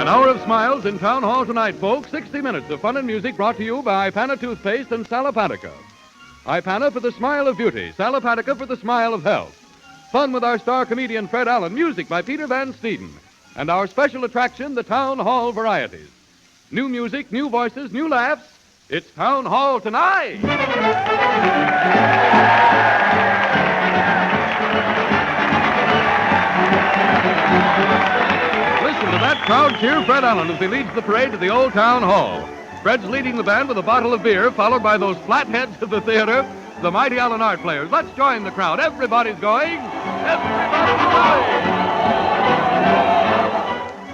An hour of smiles in Town Hall tonight, folks. 60 minutes of fun and music brought to you by Ipana Toothpaste and Salapatica. Ipana for the smile of beauty, Salapatica for the smile of health. Fun with our star comedian Fred Allen, music by Peter Van Steeden. And our special attraction, the Town Hall Varieties. New music, new voices, new laughs. It's Town Hall tonight. Listen to that crowd cheer Fred Allen as he leads the parade to the old Town Hall. Fred's leading the band with a bottle of beer, followed by those flatheads of the theater, the mighty Allen Art players. Let's join the crowd. Everybody's going. Everybody's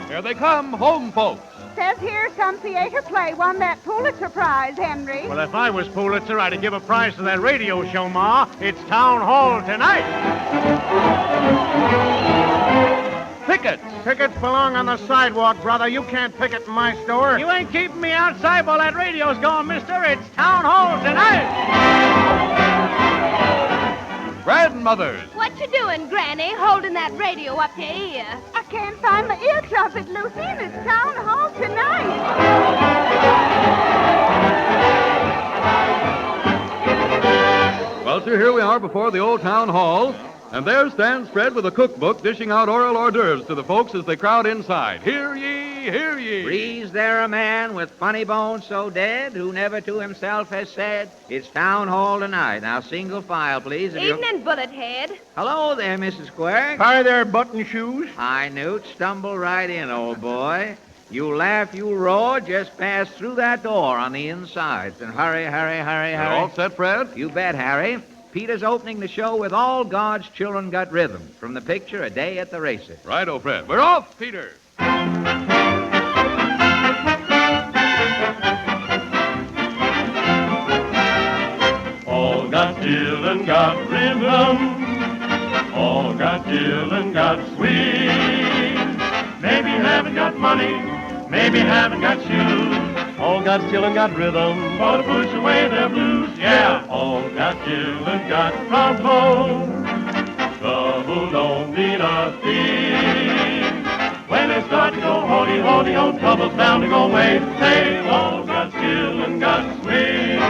going. Here they come, home folks. Says here some theater play won that Pulitzer Prize, Henry. Well, if I was Pulitzer, I'd give a prize to that radio show, Ma. It's Town Hall tonight. Tickets. Tickets belong on the sidewalk, brother. You can't picket in my store. You ain't keeping me outside while that radio's going, mister. It's Town Hall tonight. Grandmothers. What you doing, Granny, holding that radio up to your ear? I can't find my ear trumpet, Lucy, and it's Town Hall tonight. Well, sir, here we are before the old Town Hall, and there stands Fred with a cookbook dishing out oral hors d'oeuvres to the folks as they crowd inside. Hear ye, hear ye. Breeze there a man with funny bones so dead, who never to himself has said, it's Town Hall tonight. Now, single file, please. Evening, Bullethead. Hello there, Mrs. Quirk. Hi there, button shoes. Hi, Newt. Stumble right in, old boy. You laugh, you roar, just pass through that door on the inside. And hurry, hurry, hurry, You're hurry. all set, Fred? You bet, Harry. Peter's opening the show with All God's Children Got Rhythm from the picture A Day at the Races. Righto, Fred. We're off, Peter. All got children got rhythm. All got children got swing. Maybe haven't got money. Maybe haven't got shoes. All got children got rhythm, but to push away their blues. Yeah, all got children got trouble. Trouble don't mean a thing. When they start to go holy, holy, oh, trouble's bound to go away. Say, all got children got swing.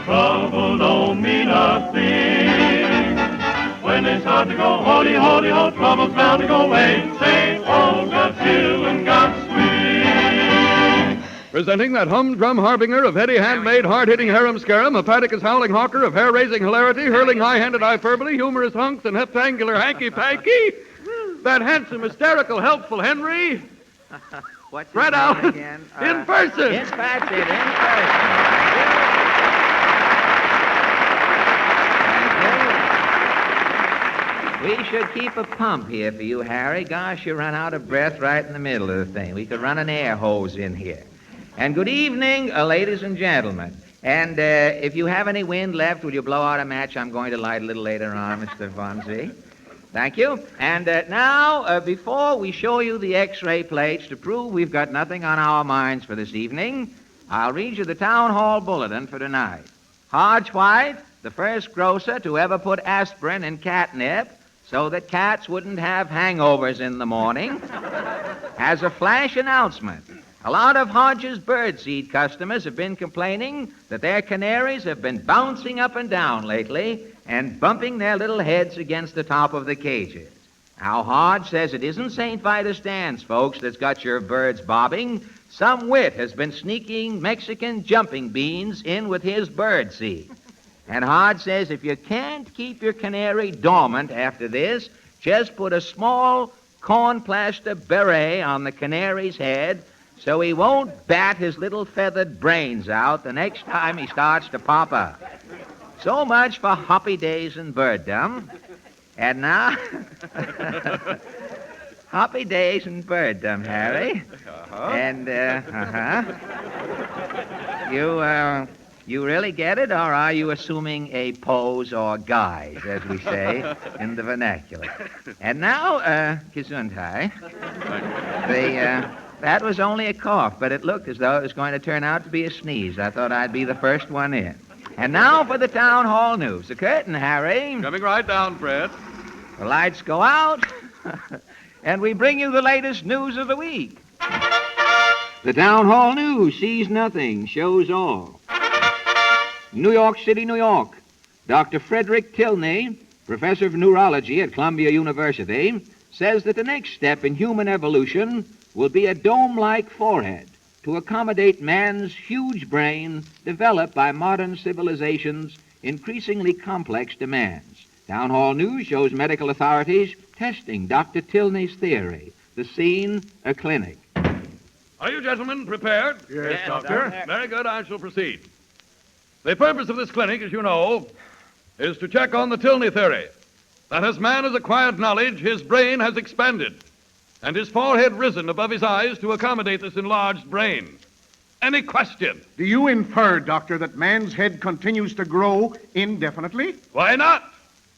Trouble don't mean a thing. When they start to go holy, holy, ho, trouble's bound to go away. Say, all got children got swing. Presenting that humdrum harbinger of heady, handmade, hard-hitting harem-scarum, a Paticus howling hawker of hair-raising hilarity, hurling high-handed hyperbole, humorous hunks, and heptangular hanky-panky, that handsome, hysterical, helpful Henry... What's his Fred name Allen, again? in person. In person. We should keep a pump here for you, Harry. Gosh, you run out of breath right in the middle of the thing. We could run an air hose in here. And good evening, ladies and gentlemen. And if you have any wind left, will you blow out a match? I'm going to light a little later on, Mr. Fonzie. Thank you. And now, before we show you the X-ray plates to prove we've got nothing on our minds for this evening, I'll read you the Town Hall Bulletin for tonight. Hodge White, the first grocer to ever put aspirin in catnip so that cats wouldn't have hangovers in the morning, has a flash announcement. A lot of Hodge's birdseed customers have been complaining that their canaries have been bouncing up and down lately and bumping their little heads against the top of the cages. Now, Hodge says it isn't St. Vitus dance, folks, that's got your birds bobbing. Some wit has been sneaking Mexican jumping beans in with his birdseed. And Hodge says if you can't keep your canary dormant after this, just put a small corn plaster beret on the canary's head so he won't bat his little feathered brains out the next time he starts to pop up. So much for hoppy days in birddom. And now, hoppy days in birddom, Harry. And, You really get it, or are you assuming a pose or guise, as we say in the vernacular? And now, Gesundheit. That was only a cough, but it looked as though it was going to turn out to be a sneeze. I thought I'd be the first one in. And now for the town hall news. The curtain, Harry. Coming right down, Fred. The lights go out, and we bring you the latest news of the week. The town hall news sees nothing, shows all. New York City, New York. Dr. Frederick Tilney, professor of neurology at Columbia University, says that the next step in human evolution will be a dome-like forehead to accommodate man's huge brain developed by modern civilization's increasingly complex demands. Town Hall News shows medical authorities testing Dr. Tilney's theory. The scene, a clinic. Are you gentlemen prepared? Yes, Doctor. Very good. I shall proceed. The purpose of this clinic, as you know, is to check on the Tilney theory, that as man has acquired knowledge, his brain has expanded, and his forehead risen above his eyes to accommodate this enlarged brain. Any question? Do you infer, Doctor, that man's head continues to grow indefinitely? Why not?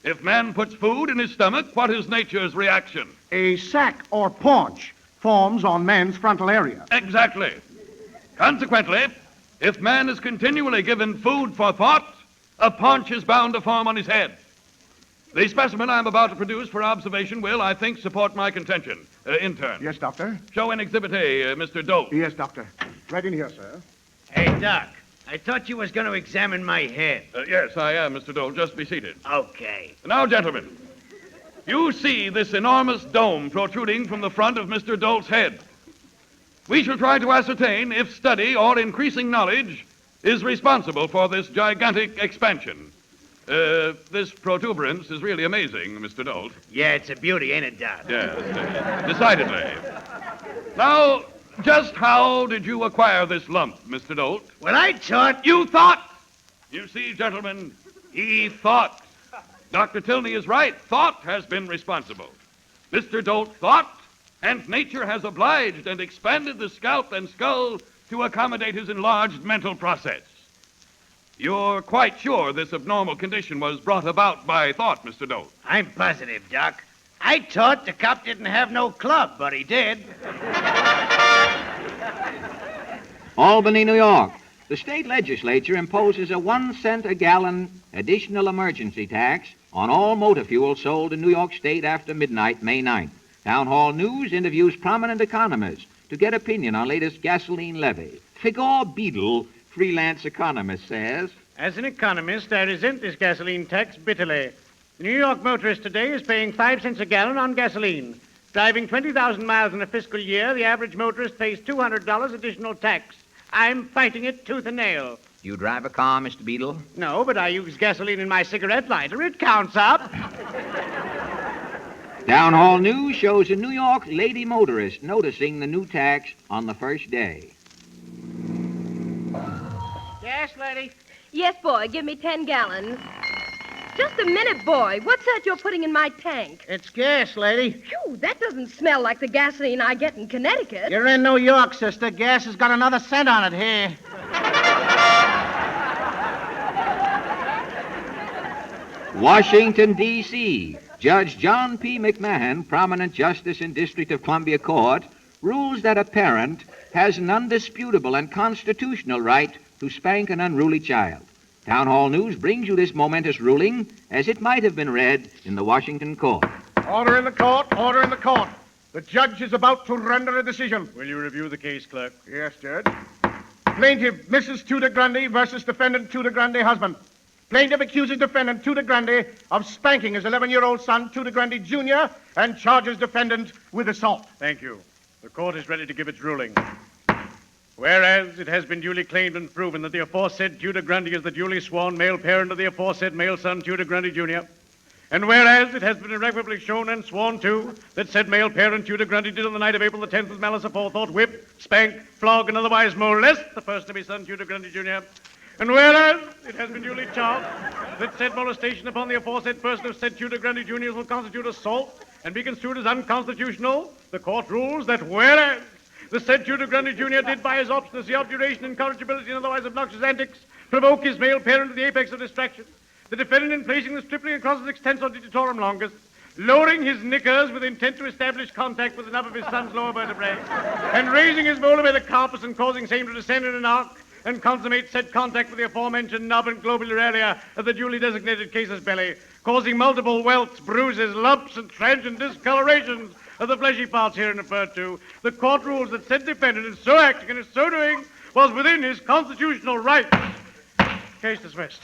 If man puts food in his stomach, what is nature's reaction? A sac or paunch forms on man's frontal area. Exactly. Consequently, if man is continually given food for thought, a paunch is bound to form on his head. The specimen I'm about to produce for observation will, I think, support my contention. Intern. Yes, Doctor. Show in Exhibit A, Mr. Dolt. Yes, Doctor. Right in here, sir. Hey, Doc, I thought you was going to examine my head. Yes, I am, Mr. Dolt. Just be seated. Okay. Now, gentlemen, you see this enormous dome protruding from the front of Mr. Dolt's head. We shall try to ascertain if study or increasing knowledge is responsible for this gigantic expansion. This protuberance is really amazing, Mr. Dolt. Yeah, it's a beauty, ain't it, Doc? Yes, decidedly. Now, just how did you acquire this lump, Mr. Dolt? Well, I thought... You thought! You see, gentlemen, he thought. Dr. Tilney is right. Thought has been responsible. Mr. Dolt thought, and nature has obliged and expanded the scalp and skull to accommodate his enlarged mental process. You're quite sure this abnormal condition was brought about by thought, Mr. Dolt? I'm positive, Doc. I thought the cop didn't have no club, but he did. Albany, New York. The state legislature imposes a 1 cent a gallon additional emergency tax on all motor fuel sold in New York State after midnight, May 9th. Town Hall News interviews prominent economists to get opinion on latest gasoline levy. Figure Beadle, freelance economist, says, As an economist, I resent this gasoline tax bitterly. The New York motorist today is paying 5 cents a gallon on gasoline. Driving 20,000 miles in a fiscal year, the average motorist pays $200 additional tax. I'm fighting it tooth and nail. You drive a car, Mr. Beadle? No, but I use gasoline in my cigarette lighter. It counts up. Town Hall News shows a New York lady motorist noticing the new tax on the first day. Yes, lady? Yes, boy, give me 10 gallons. Just a minute, boy. What's that you're putting in my tank? It's gas, lady. Phew, that doesn't smell like the gasoline I get in Connecticut. You're in New York, sister. Gas has got another cent on it here. Washington, D.C. Judge John P. McMahon, prominent justice in District of Columbia Court, rules that a parent has an undisputable and constitutional right to spank an unruly child. Town Hall News brings you this momentous ruling as it might have been read in the Washington court. Order in the court. Order in the court. The judge is about to render a decision. Will you review the case, clerk? Yes, Judge. Plaintiff, Mrs. Tudor Grundy versus defendant Tudor Grundy, husband. Plaintiff accuses defendant Tudor Grundy of spanking his 11-year-old son, Tudor Grundy Jr., and charges defendant with assault. Thank you. The court is ready to give its ruling. Whereas it has been duly claimed and proven that the aforesaid Tudor Grundy is the duly sworn male parent of the aforesaid male son, Tudor Grundy Jr., and whereas it has been irrevocably shown and sworn to that said male parent Tudor Grundy did on the night of April the 10th with malice aforethought whip, spank, flog, and otherwise molest the person of his son, Tudor Grundy Jr., and whereas it has been duly charged that said molestation upon the aforesaid person of said Tudor Grundy Jr. will constitute assault and be construed as unconstitutional, the court rules that whereas The said Tudor Grundy Jr. did by his obstinacy, obduration, incorrigibility, and otherwise obnoxious antics provoke his male parent to the apex of distraction. The defendant, in placing the stripling across his extensor digitorum longus, lowering his knickers with intent to establish contact with the nub of his son's lower vertebrae, and raising his molar by the carpus and causing same to descend in an arc, and consummate said contact with the aforementioned nub and globular area of the duly designated casus belli, causing multiple welts, bruises, lumps, and transient discolorations of the fleshy parts herein referred to. The court rules that said defendant, in so acting and in so doing, was within his constitutional rights. Case dismissed.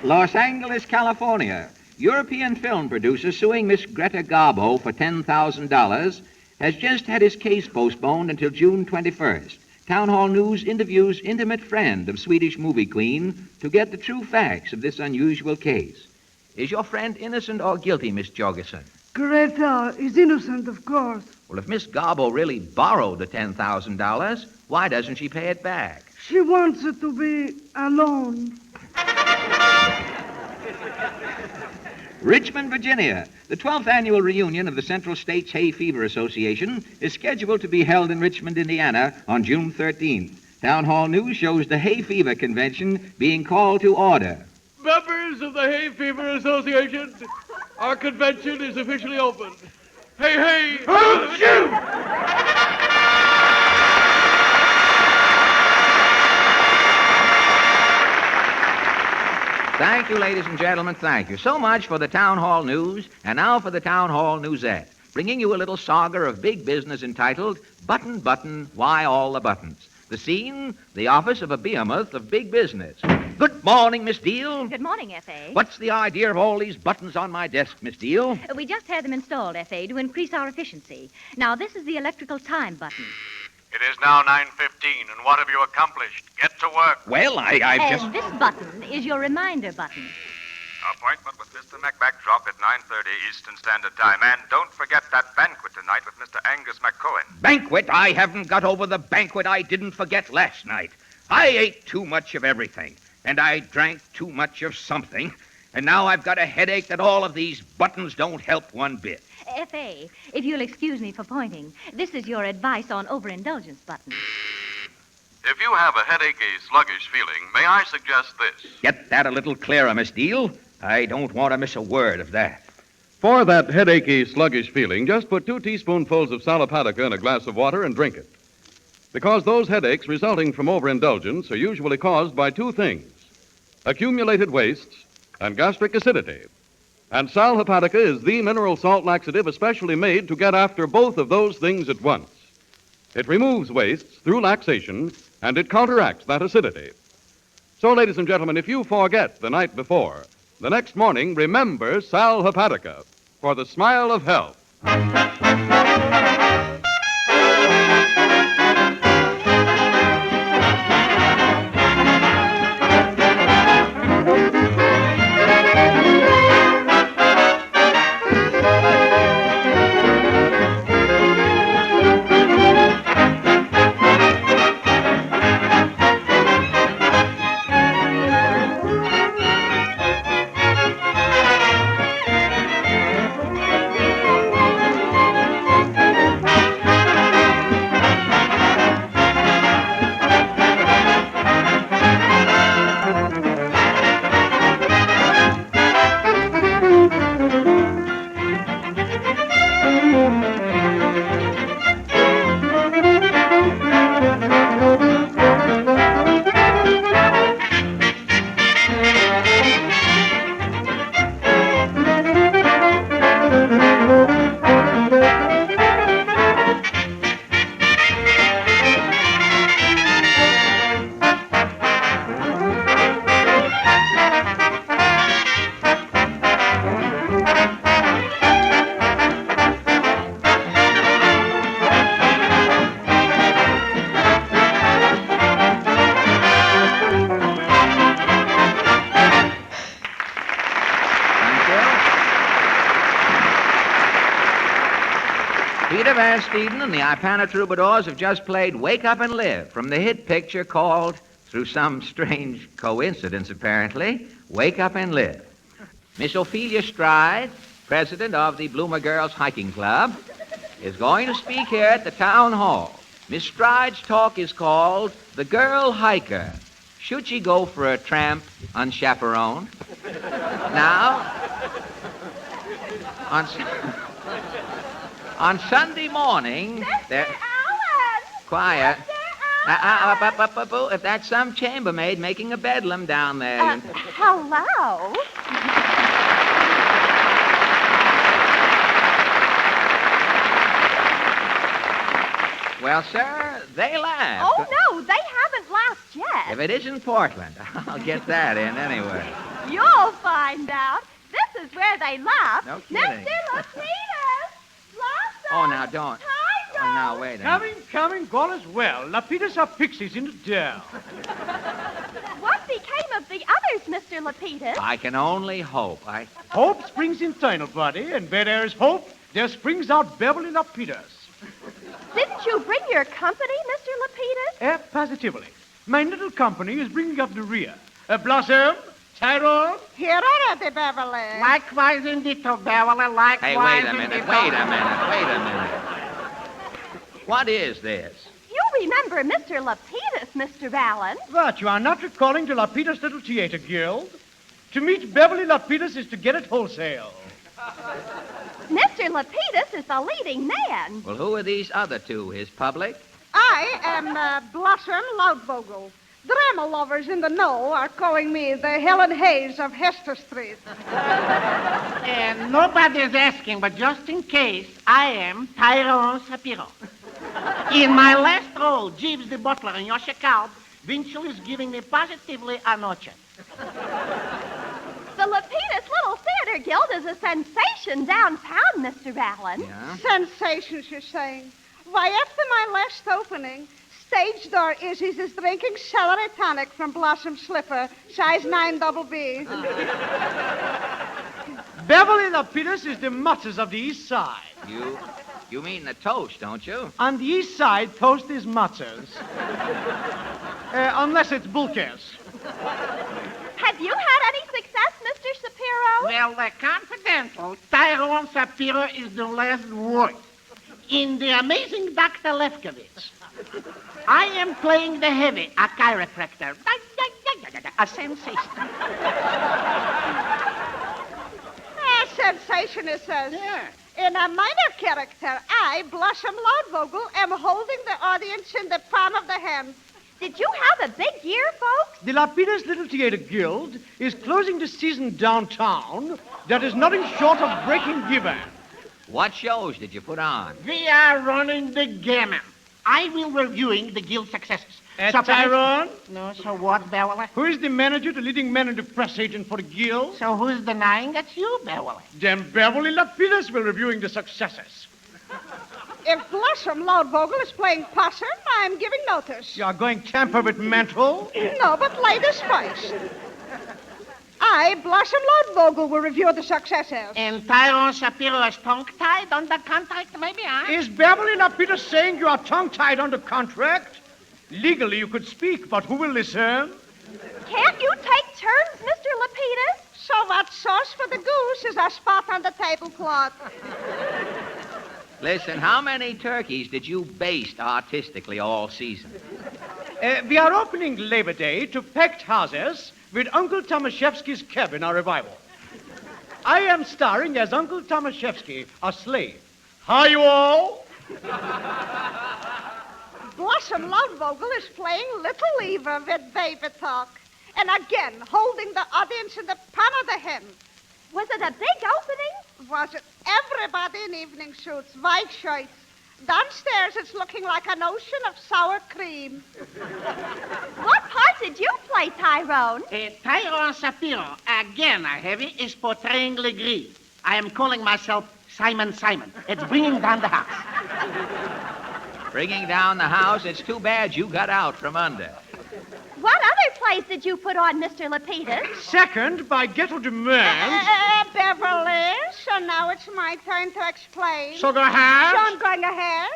Los Angeles, California. European film producer suing Miss Greta Garbo for $10,000 has just had his case postponed until June 21st. Town Hall News interviews intimate friend of Swedish movie queen to get the true facts of this unusual case. Is your friend innocent or guilty, Miss Jorgensen? Greta is innocent, of course. Well, if Miss Garbo really borrowed the $10,000, why doesn't she pay it back? She wants it to be alone. Richmond, Virginia. The 12th annual reunion of the Central States Hay Fever Association is scheduled to be held in Richmond, Indiana on June 13th. Town Hall News shows the Hay Fever Convention being called to order. Members of the Hay Fever Association, our convention is officially open. Hey, hey! Oh, shoot! Thank you, ladies and gentlemen, thank you. So much for the Town Hall News, and now for the Town Hall Newsette, bringing you a little saga of big business entitled Button, Button, Why All the Buttons? The scene, the office of a behemoth of big business. Good morning, Miss Deal. Good morning, F.A. What's the idea of all these buttons on my desk, Miss Deal? We just had them installed, F.A., to increase our efficiency. Now, this is the electrical time button. It is now 9:15, and what have you accomplished? Get to work. Well, I've just... And this button is your reminder button. Appointment with Mr. McBackdrop at 9:30 Eastern Standard Time. And don't forget that banquet tonight with Mr. Angus McCohen. Banquet? I haven't got over the banquet I didn't forget last night. I ate too much of everything, and I drank too much of something, and now I've got a headache that all of these buttons don't help one bit. F.A., if you'll excuse me for pointing, this is your advice on overindulgence button. If you have a headachy, sluggish feeling, may I suggest this? Get that a little clearer, Miss Deal. I don't want to miss a word of that. For that headachy, sluggish feeling, just put 2 teaspoonfuls of Salapatica in a glass of water and drink it. Because those headaches resulting from overindulgence are usually caused by 2 things: accumulated wastes and gastric acidity. And Sal Hepatica is the mineral salt laxative especially made to get after both of those things at once. It removes wastes through laxation, and it counteracts that acidity. So, ladies and gentlemen, if you forget the night before, the next morning, remember Sal Hepatica for the smile of health. Peter Van Steeden and the Ipana Troubadours have just played Wake Up and Live from the hit picture called, through some strange coincidence apparently, Wake Up and Live. Miss Ophelia Stride, president of the Bloomer Girls Hiking Club, is going to speak here at the town hall. Miss Stride's talk is called The Girl Hiker. Should she go for a tramp unchaperoned? Now, on Sunday morning... Mr. Allen! Quiet. Mr. Allen! If that's some chambermaid making a bedlam down there. Hello? Well, sir, they laughed. Oh, no, they haven't laughed yet. If it isn't Portland, I'll get that in anyway. You'll find out. This is where they laugh. No kidding. Mr. Lapidus! Blossom! Oh, now don't. Oh, now, wait a minute. Coming, all is well. Lapidus are pixies in the dell. What became of the others, Mr. Lapidus? I can only hope. Hope springs internal, buddy, and where there is hope, there springs out Beverly Lapidus. Didn't you bring your company, Mr. Lapidus? Positively. My little company is bringing up the rear. Blossom, Tyrone. Here already, Beverly. Likewise indeed, Beverly, likewise Hey, wait a minute. What is this? You remember Mr. Lapidus, Mr. Allen. What, you are not recalling the Lapidus Little Theater Guild? To meet Beverly Lapidus is to get it wholesale. Mr. Lapidus is the leading man. Well, who are these other two? His public? I am Blossom Loudvogel. Drama lovers in the know are calling me the Helen Hayes of Hester Street. And nobody's asking, but just in case, I am Tyrone Shapiro. In my last role, Jeeves the butler in your Chicago, Winchell is giving me positively a noche. The Lapidus Little Theater Guild is a sensation downtown, Mr. Allen. Yeah? Sensations, you're saying? Why, after my last opening, stage door Izzy's is drinking celery tonic from Blossom Slipper, size 9 double B. Beverly Lapidus is the mutters of the East Side. You mean the toast, don't you? On the East Side, toast is mutters. Unless it's bulkers. Have you had any success, Mr. Shapiro? Well, confidential, Tyrone Shapiro is the last word. In The Amazing Dr. Lefkowitz, I am playing the heavy, a chiropractor. A sensation. A sensation, it says. Yeah. In a minor character, I, Blossom Loudvogel, am holding the audience in the palm of the hand. Did you have a big year, folks? The Lapidus Little Theater Guild is closing the season downtown that is nothing short of breaking given. What shows did you put on? We are running the gamut. I will reviewing the guild successes. Tyrone? No, so what, Beverly? Who is the manager, the leading man, and the press agent for the guild? So who's denying that's you, Beverly? Then Beverly Lapidus will reviewing the successes. If Blossom Loudvogel is playing possum, I'm giving notice. You are going tamper with mental? No, but ladies first. I, Blossom Loudvogel, will review the successes. And Tyrone Shapiro is tongue-tied on the contract, maybe, huh? Is Beverly Lapidus saying you are tongue-tied under contract? Legally, you could speak, but who will listen? Can't you take turns, Mr. Lapidus? So what sauce for the goose is a spot on the tablecloth? Listen, how many turkeys did you baste artistically all season? We are opening Labor Day to packed houses with Uncle Tomaszewski's cabin, our revival. I am starring as Uncle Tomaszewski, a slave. Hi, you all. Blossom Loudvogel is playing Little Eva with Baby Talk. And again, holding the audience in the palm of the hand. Was it a big opening? Was it everybody in evening suits, white shirts? Downstairs, it's looking like an ocean of sour cream. What part did you play, Tyrone? Tyrone Shapiro, again, a heavy, is portraying Legree. I am calling myself Simon Simon. It's bringing down the house. Bringing down the house? It's too bad you got out from under. What other plays did you put on, Mr. Lapidus? Second, by ghetto demand. Beverly, so now it's my turn to explain. So go ahead. So I'm going ahead.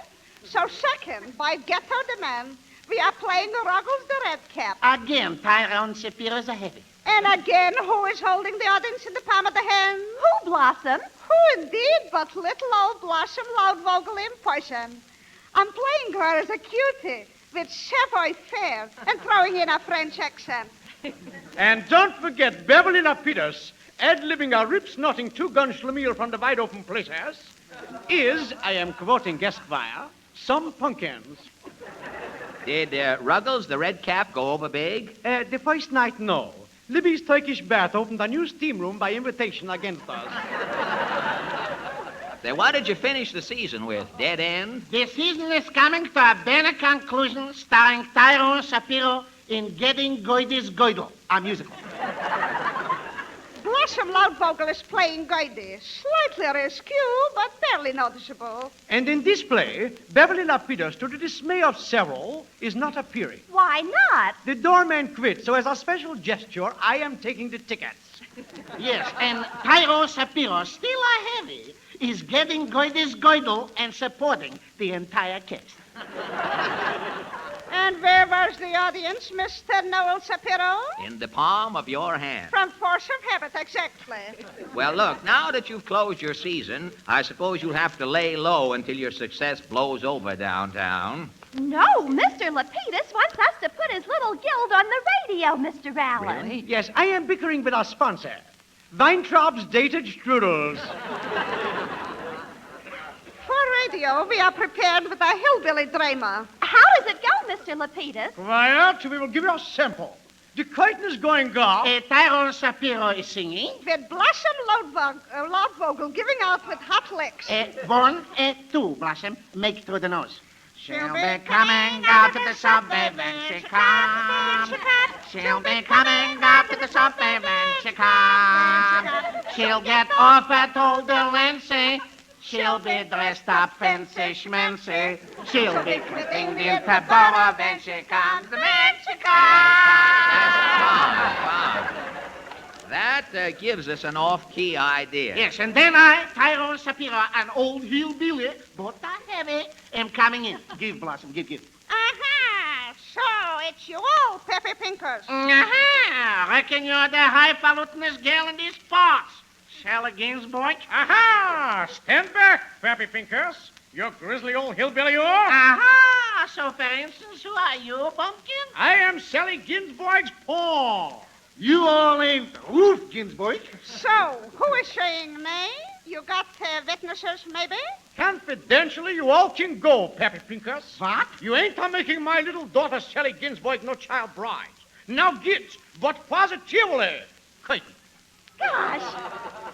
So second, by ghetto demand, We are playing Ruggles the Red Cap. Again, Tyrone Shapiro's a heavy. And again, who is holding the audience in the palm of the hand? Who, Blossom? Who indeed but little old Blossom Loudvogel in person. I'm playing her as a cutie with savoir faire and throwing in a French accent. And don't forget Beverly Lapidus, ad-libbing a rip-snorting two-gun schlemiel from the wide-open playhouse, is, I am quoting Esquire, some pumpkins. Did Ruggles, the red cap, go over big? The first night, no. Libby's Turkish Bath opened a new steam room by invitation against us. Then what did you finish the season with? Dead end? The season is coming to a better conclusion starring Tyrone Shapiro in Getting Goidy's Goidel, a musical. Blossom Loudvogel is playing Goidy. Slightly askew, but barely noticeable. And in this play, Beverly Lapidus, to the dismay of several, is not appearing. Why not? The doorman quit, so as a special gesture, I am taking the tickets. Yes, and Tyrone Shapiro, still a heavy, is Getting Goidy's Goidel and supporting the entire cast. And where was the audience, Mr. Noel Shapiro? In the palm of your hand. From force of habit, exactly. Well, look, now that you've closed your season, I suppose you'll have to lay low until your success blows over downtown. No, Mr. Lapidus wants us to put his little guild on the radio, Mr. Allen. Really? Yes, I am bickering with our sponsor, Weintraub's Dated Strudels. For radio, we are prepared with a hillbilly drama. How does it go, Mr. Lapidus? Quiet, we will give you a sample. The curtain is going off. Tyrone Shapiro is singing. With Blossom Loudvogel giving out with hot licks. 1, 2, Blossom. Make through the nose. She'll be coming out to the subway when she comes. She'll be coming out to the subway when she comes. She'll get off at Old Delancey. She'll be dressed up fancy schmancy. She'll be quitting the Tabora when she comes. When she comes. That gives us an off-key idea. Yes, and then I, Tyrone Shapiro, an old hillbilly, but a heavy, am coming in. Give, Blossom, give. Aha! So it's you all, Peppy Pinkers. Aha! Reckon you're the highfalutinest girl in these parts. Sally Ginsburg. Aha! Stand back, Peppy Pinkers. You grizzly old hillbilly, you are. Aha! So, for instance, who are you, Bumpkin? I am Sally Ginsburg's paw. You all ain't Ruth Ginsburg. So, who is saying nay? You got witnesses, maybe? Confidentially, you all can go, Peppy Pinkers. What? You ain't making my little daughter Sally Ginsburg no child bride. Now get, but positively. Curtain. Gosh,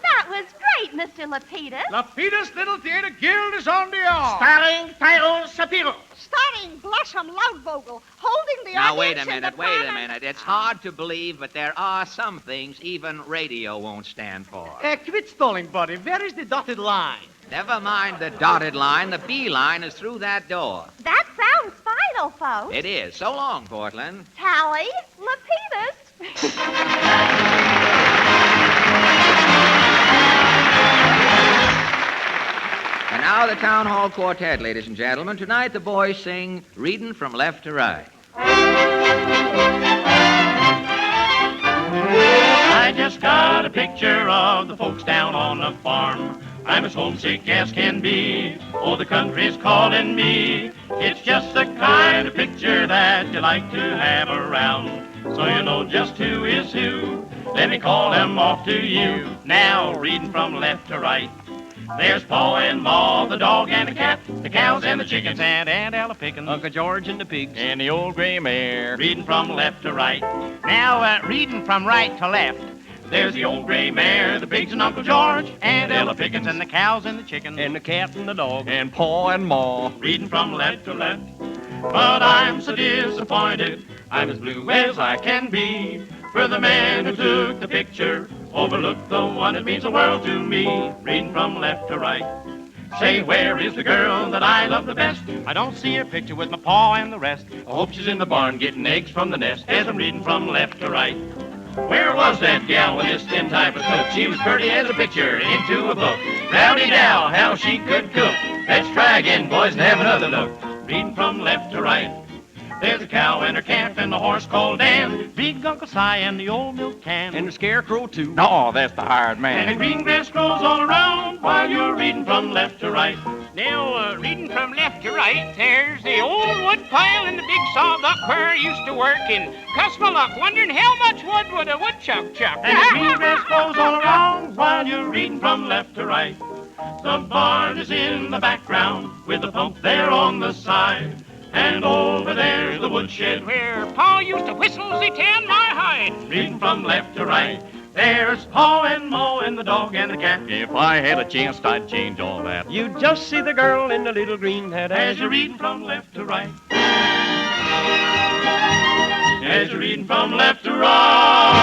that was great, Mr. Lapidus. Lapidus Little Theater Guild is on the air. Starring Tyrone Shapiro. Starring Blossom Loudvogel, holding the Now, audience wait a in minute, the wait a palm minute. It's hard to believe, but there are some things even radio won't stand for. Quit stalling, buddy. Where is the dotted line? Never mind the dotted line. The B line is through that door. That sounds final, folks. It is. So long, Portland. Tally, Lapidus. And now the Town Hall Quartet, ladies and gentlemen. Tonight the boys sing Reading from Left to Right. I just got a picture of the folks down on the farm. I'm as homesick as can be. Oh, the country's calling me. It's just the kind of picture that you like to have around. So you know just who is who. Let me call them off to you. Now, reading from left to right. There's Pa and Ma, the dog and the cat, the cows and the chickens, and Aunt Ella Pickens, Uncle George and the pigs, and the old gray mare. Reading from left to right. Now, reading from right to left. There's the old gray mare, the pigs and Uncle George, and Ella Pickens, and the cows and the chickens, and the cat and the dog, and Pa and Ma. Reading from left to left. But I'm so disappointed, I'm as blue as I can be. For the man who took the picture overlooked the one that means the world to me. Reading from left to right. Say, where is the girl that I love the best? I don't see her picture with my pa and the rest. I hope she's in the barn getting eggs from the nest as I'm reading from left to right. Where was that gal with this thin type of cook? She was pretty as a picture into a book. Rowdy Dow, how she could cook. Let's try again, boys, and have another look. Reading from left to right. There's a cow and her calf and the horse called Dan, big Uncle Si and the old milk can. And the scarecrow, too. No, that's the hired man. And green grass grows all around while you're reading from left to right. Now, reading from left to right, there's the old wood pile and the big sawbuck where I used to work, and cuss my luck, wondering how much wood would a woodchuck chuck. And the green grass grows all around while you're reading from left to right. The barn is in the background with the pump there on the side. And over there's the woodshed where Pa used to whistle as he tanned my hide. Reading from left to right. There's Pa and Ma and the dog and the cat. If I had a chance, I'd change all that. You'd just see the girl in the little green hat as you're reading from left to right. As you're reading from left to right.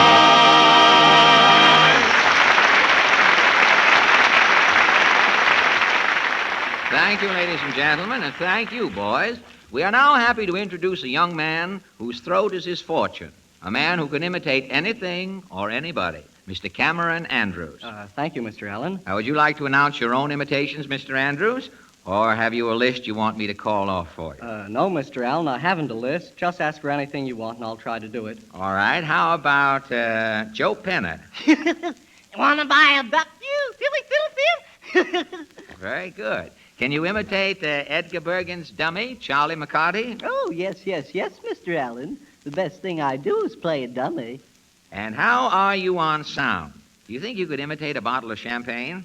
Thank you, ladies and gentlemen, and thank you, boys. We are now happy to introduce a young man whose throat is his fortune, a man who can imitate anything or anybody, Mr. Cameron Andrews. Thank you, Mr. Allen. Would you like to announce your own imitations, Mr. Andrews, or have you a list you want me to call off for you? No, Mr. Allen, I haven't a list. Just ask for anything you want, and I'll try to do it. All right. How about Joe Penner? Want to buy a buck? You, Philly, Very good. Can you imitate Edgar Bergen's dummy, Charlie McCarty? Oh, yes, Mr. Allen. The best thing I do is play a dummy. And how are you on sound? Do you think you could imitate a bottle of champagne?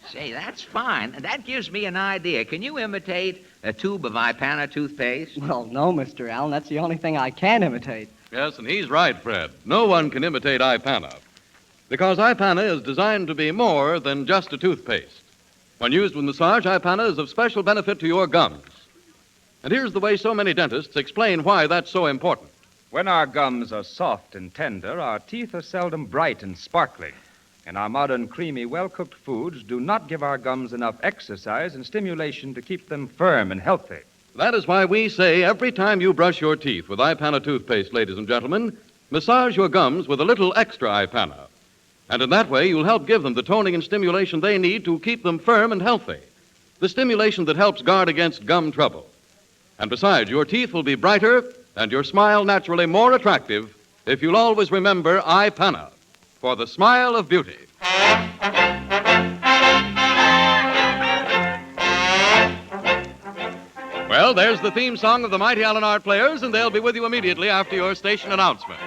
Say, that's fine. That gives me an idea. Can you imitate a tube of Ipana toothpaste? Well, no, Mr. Allen. That's the only thing I can imitate. Yes, and he's right, Fred. No one can imitate Ipana. Because Ipana is designed to be more than just a toothpaste. When used with massage, Ipana is of special benefit to your gums. And here's the way so many dentists explain why that's so important. When our gums are soft and tender, our teeth are seldom bright and sparkling. And our modern, creamy, well-cooked foods do not give our gums enough exercise and stimulation to keep them firm and healthy. That is why we say every time you brush your teeth with Ipana toothpaste, ladies and gentlemen, massage your gums with a little extra Ipana. And in that way, you'll help give them the toning and stimulation they need to keep them firm and healthy. The stimulation that helps guard against gum trouble. And besides, your teeth will be brighter and your smile naturally more attractive if you'll always remember Ipana for the smile of beauty. Well, there's the theme song of the Mighty Allen Art Players, and they'll be with you immediately after your station announcement.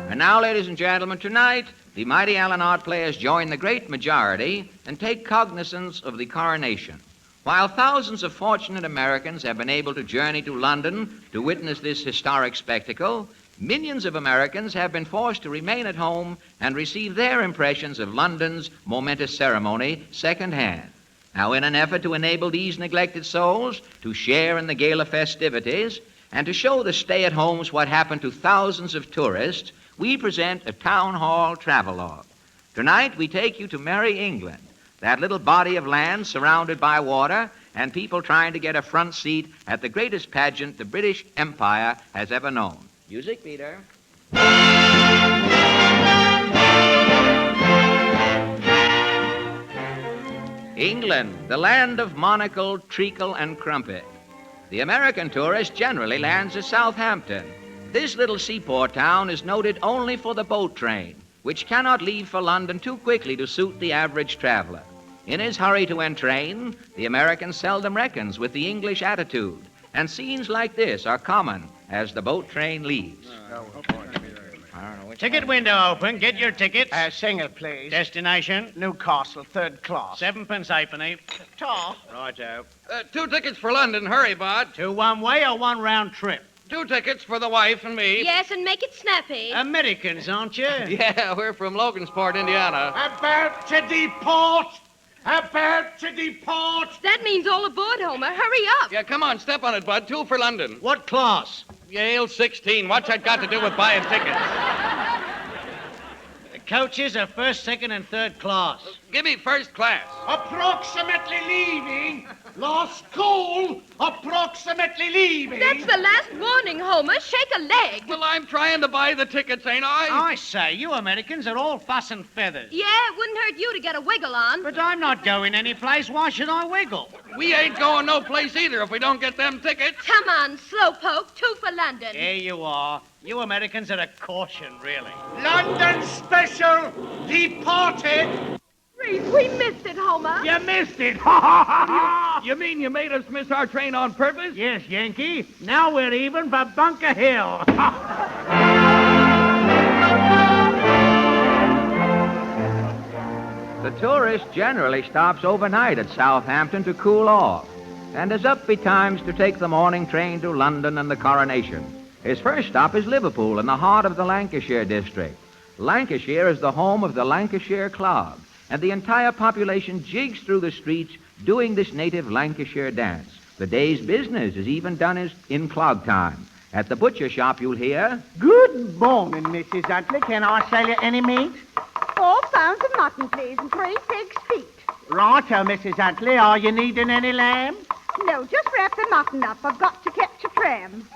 And now, ladies and gentlemen, tonight, the Mighty Allen Art Players join the great majority and take cognizance of the coronation. While thousands of fortunate Americans have been able to journey to London to witness this historic spectacle, millions of Americans have been forced to remain at home and receive their impressions of London's momentous ceremony secondhand. Now, in an effort to enable these neglected souls to share in the gala festivities and to show the stay-at-homes what happened to thousands of tourists, we present a town hall travelogue. Tonight, we take you to merry England, that little body of land surrounded by water and people trying to get a front seat at the greatest pageant the British Empire has ever known. Music, Peter. England, the land of monocle, treacle, and crumpet. The American tourist generally lands at Southampton. This little seaport town is noted only for the boat train, which cannot leave for London too quickly to suit the average traveler. In his hurry to entrain, the American seldom reckons with the English attitude, and scenes like this are common as the boat train leaves. Ticket window open. Get your tickets. Single, please. Destination? Newcastle, third class. 7p halfpenny. Tall. Righto. 2 tickets for London. Hurry, Bud. 2 one-way or 1 round trip? 2 tickets for the wife and me. Yes, and make it snappy. Americans, aren't you? Yeah, we're from Logansport, Indiana. About to deport! About to deport! That means all aboard, Homer. Hurry up. Yeah, come on, step on it, Bud. 2 for London. What class? Yale 16. What's that got to do with buying tickets? coaches are first, second, and third class. Give me first class. Approximately leaving. Lost school. Approximately leaving. That's the last warning, Homer. Shake a leg. Well, I'm trying to buy the tickets, ain't I? I say, you Americans are all fuss and feathers. Yeah, it wouldn't hurt you to get a wiggle on. But I'm not going anyplace. Why should I wiggle? We ain't going no place either if we don't get them tickets. Come on, slowpoke. 2 for London. Here you are. You Americans are a caution, really. London special departed. Reese, we missed it, Homer. You missed it. You mean you made us miss our train on purpose? Yes, Yankee. Now we're even for Bunker Hill. The tourist generally stops overnight at Southampton to cool off, and has up betimes to take the morning train to London and the coronation. His first stop is Liverpool, in the heart of the Lancashire district. Lancashire is the home of the Lancashire Clog, and the entire population jigs through the streets doing this native Lancashire dance. The day's business is even done in clog time. At the butcher shop, you'll hear, Good morning, Mrs. Huntley. Can I sell you any meat? 4 pounds of mutton, please, and 3 pig's feet. Righto, Mrs. Huntley. Are you needing any lamb? No, just wrap the mutton up. I've got to catch a tram.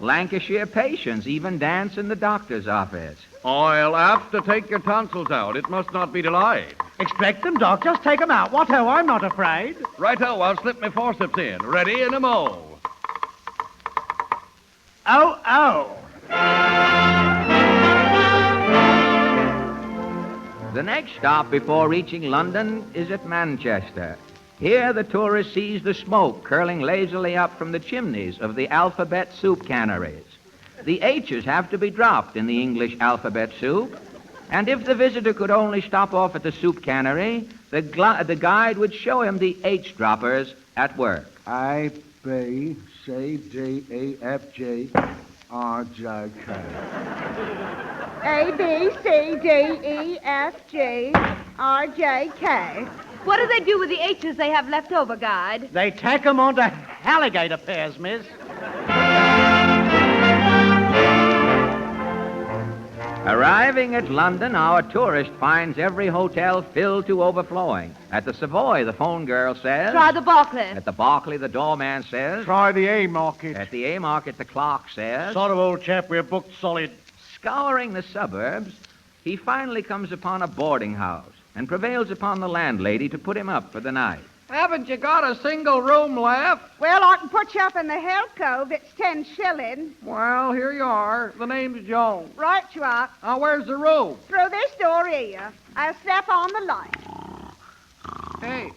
Lancashire patients even dance in the doctor's office. I'll have to take your tonsils out. It must not be delayed. Expect them, Doc. Just take them out. What-ho, I'm not afraid. Righto, I'll slip my forceps in. Ready in a mo. Oh. The next stop before reaching London is at Manchester. Here the tourist sees the smoke curling lazily up from the chimneys of the alphabet soup canneries. The H's have to be dropped in the English alphabet soup, and if the visitor could only stop off at the soup cannery, the guide would show him the H droppers at work. A, B, C, D, E, F, G, R, J, K. A, B, C, D, E, F, G, R, J, K. What do they do with the H's they have left over, Guide? They tack 'em onto alligator pears, miss. Arriving at London, our tourist finds every hotel filled to overflowing. At the Savoy, the phone girl says... Try the Barclay. At the Barclay, the doorman says... Try the A-Market. At the A-Market, the clerk says... Sort of, old chap, we're booked solid. Scouring the suburbs, he finally comes upon a boarding house and prevails upon the landlady to put him up for the night. Haven't you got a single room left? Well, I can put you up in the Hell Cove. It's 10 shillings. Well, here you are. The name's Jones. Right you are. Now, where's the room? Through this door here. I'll snap on the light.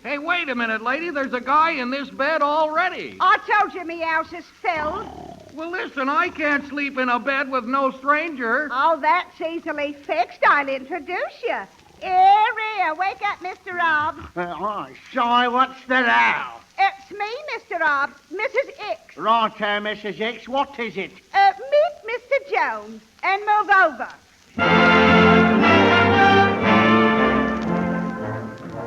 Hey, wait a minute, lady. There's a guy in this bed already. I told you me house is filled. Well, listen, I can't sleep in a bed with no stranger. Oh, that's easily fixed. I'll introduce you. Here, wake up, Mr. Robb. Oh, shy, what's the row? It's me, Mr. Robb, Mrs. X. Righto, Mrs. X. What is it? Meet Mr. Jones and move over.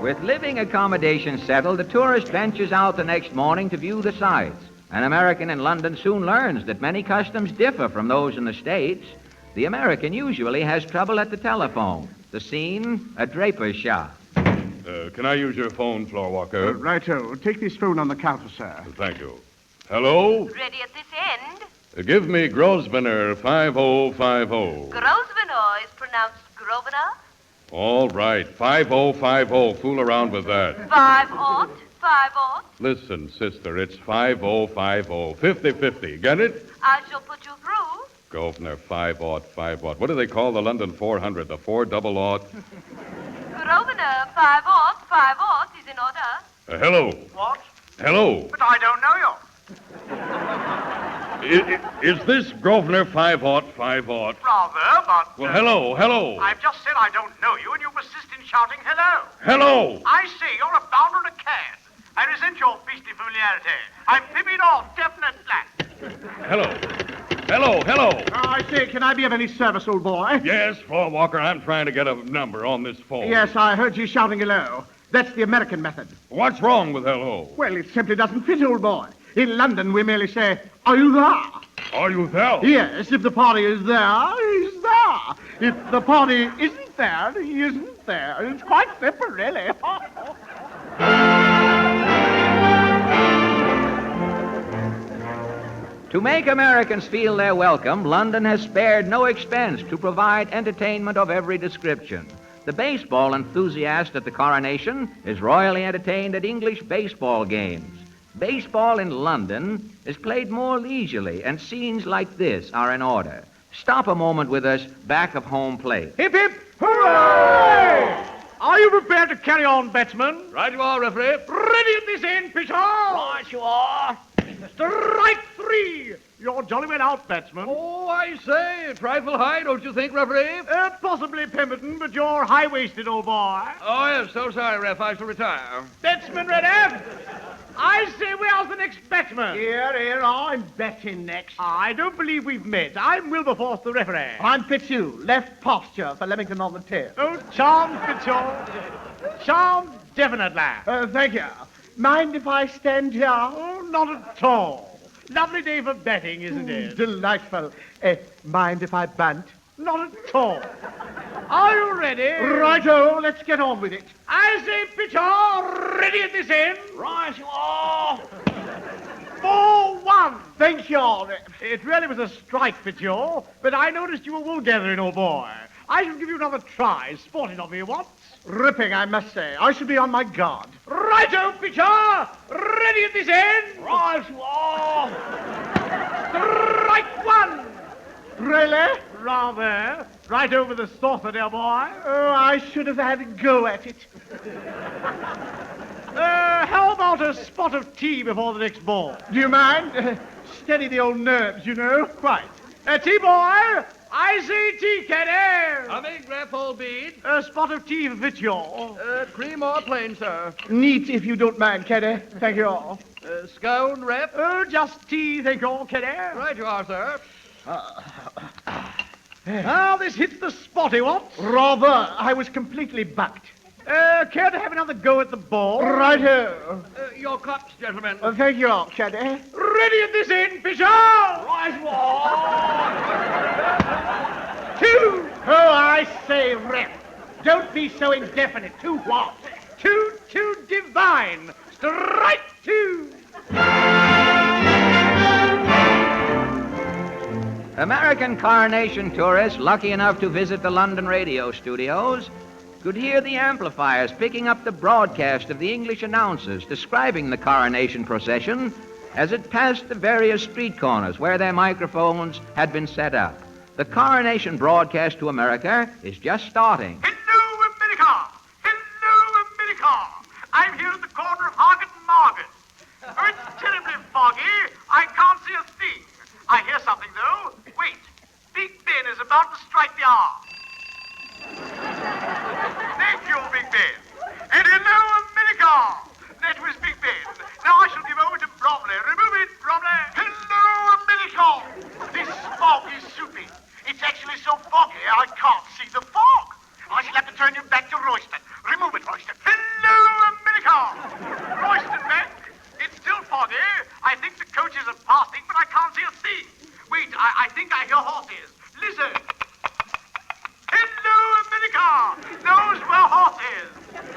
With living accommodation settled, the tourist ventures out the next morning to view the sights. An American in London soon learns that many customs differ from those in the States. The American usually has trouble at the telephone. The scene, a draper's shop. Can I use your phone, floor walker? Righto. Take this phone on the counter, sir. Thank you. Hello? Ready at this end? Give me Grosvenor 5050. Grosvenor is pronounced Grosvenor. All right, 5050. Fool around with that. 5-0. Listen, sister, it's 5050. 50-50. Get it? I shall put you through. Grosvenor 5050. What do they call the London 400? The 400? Grosvenor 50 is in order. Hello. What? Hello. But I don't know you. Is this Grosvenor 5050? Rather, but... Well, hello. I've just said I don't know you, and you persist in shouting hello. Hello. I see you're a bounder and a cad. I resent your beastly familiarity. I'm pipping off, definite flat. Hello. I say, can I be of any service, old boy? Yes, floor walker, I'm trying to get a number on this phone. Yes, I heard you shouting hello. That's the American method. What's wrong with hello? Well, it simply doesn't fit, old boy. In London, we merely say, are you there? Are you there? Yes, if the party is there, he's there. If the party isn't there, he isn't there. It's quite simple, really. To make Americans feel they're welcome, London has spared no expense to provide entertainment of every description. The baseball enthusiast at the coronation is royally entertained at English baseball games. Baseball in London is played more leisurely, and scenes like this are in order. Stop a moment with us back of home plate. Hip, hip, hooray! Are you prepared to carry on, batsman? Right you are, referee. Ready at this end, pitcher? Right you are. Strike three. You're jolly well out, batsman. Oh, I say, a trifle high, don't you think, referee? Possibly, Pemberton, but you're high-waisted, old boy. Oh, yes, so sorry, ref. I shall retire. Batsman ready? I say, where's the next batsman? Here, I'm batting next. I don't believe we've met. I'm Wilberforce, the referee. I'm Fitzhugh, left posture for Leamington on the tee. Oh, charmed, Fitzhugh. Charmed, definitely. Thank you. Mind if I stand here? Oh, not at all. Lovely day for batting, isn't it? Delightful. Mind if I bunt? Not at all. Are you ready? Righto, let's get on with it. I say, pitcher, ready at this end? Right you are. 4-1. Thank you. It really was a strike, pitcher, but I noticed you were wool-gathering, old boy. I shall give you another try. Sporting of you, what? Ripping, I must say. I shall be on my guard. Righto, pitcher! Ready at this end? Right you are. Strike one! Really? Rather. Right over the saucer, dear boy. Oh, I should have had a go at it. How about a spot of tea before the next ball? Do you mind? Steady the old nerves, you know. Quite. Tea, boy! I say tea, caddy! A big ref, old bead. A spot of tea for Fitchall. Cream or plain, sir? Neat, if you don't mind, caddy. Thank you all. Scone, ref? Oh, just tea, thank you all, caddy. Right you are, sir. Now, this hits the spotty, what? Rather. I was completely bucked. Care to have another go at the ball? Righto. Your cups, gentlemen. Thank you all, caddy. Ready at this end, Fisher! Right one. 2. Oh, I say, ref. Don't be so indefinite. 2 what? 2 divine. Strike 2. American coronation tourists lucky enough to visit the London radio studios could hear the amplifiers picking up the broadcast of the English announcers describing the coronation procession as it passed the various street corners where their microphones had been set up. The coronation broadcast to America is just starting. Hello, America! Hello, America! I'm here at the corner of Hargett and Margaret. Oh, it's terribly foggy. I can't see a thing. I hear something, though. Wait. Big Ben is about to strike the hour. Thank you, Big Ben. And hello, America. That was Big Ben. Now I shall give over to Bromley. Remove it, Bromley. Hello, America. This fog is soupy. It's actually so foggy I can't see the fog. I shall have to turn you back to Royston. Remove it, Royston. Hello, America. Royston back. It's still foggy. I think the coaches are passing, but I can't see a thing. Wait, I think I hear horses. Listen. Hello, America! Those were horses.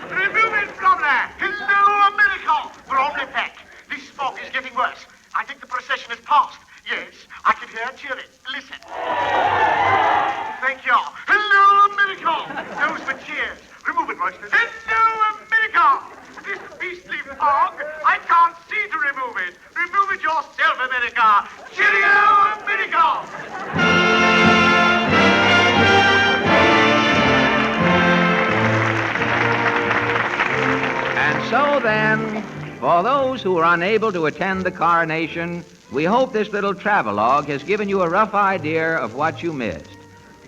Remove it, Bromley. Hello, America. Bromley back. This fog is getting worse. I think the procession has passed. Yes, I can hear cheering. Listen. Thank you. Hello, America. Those were cheers. Remove it, Royston. Hello, America. This beastly fog. I can't see to remove it. Remove it yourself, America. Cheerio, America. And so then, for those who are unable to attend the coronation, we hope this little travelogue has given you a rough idea of what you missed.